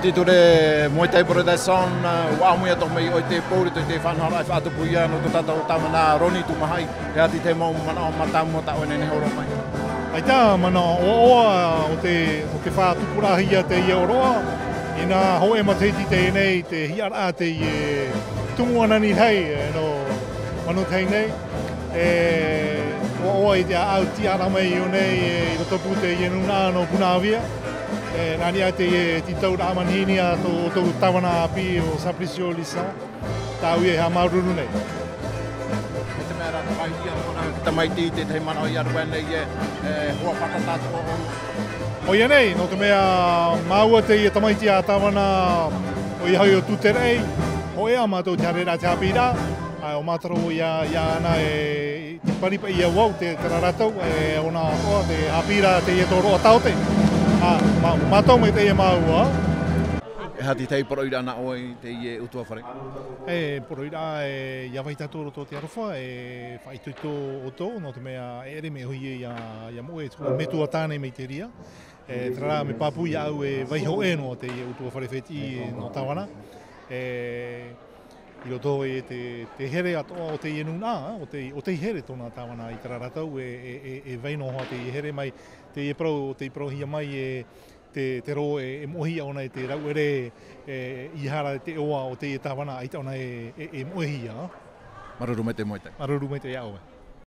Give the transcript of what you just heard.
Titure Muay Thai Production wa mo to mai o te pori te fan hara fa to puia no to tata tamana Roni tu mahai ya ti te mo mana mata mo ta one ne horo mai ai ta mana o te fa tu pura hia te ia oroa ina ho e matei te nei te hia a te tumu ana ni hai no manu tai nei o i te au ti ana mai o nei i to pute i nuna no punavia nani a te titau da manini a to tawana api o Sapricio Lisa tau e ha maururu nei te mera vai ia ona te mai te te mana o ia rwene ye ho patata o ia nei no te mea maua te ia tamaiti a tawana o ia hoi o tuterei o ea mātou te harera te apira o mātaro ia ana te paripa ia wau te raratou ona o te apira te ia toro o taute mātou me te ia maua hati tei poroira na oi te ie utua whare poroira ia waita toro to te arofa whaituito o tō no te mea ere me hui ia moe me tua tāne me te ria trara me papu ia au waiho no te ie utua whare wheti no tawana I roto te here atoa o te ienuna, o te here tōna tāwana I tararatau veino hoa te here mai te pro hia mai te ro mohi ona te rau ere I hara te oa o te tāwana I taona mohi ia. Maruru me te moite. Maruru me te iaoe.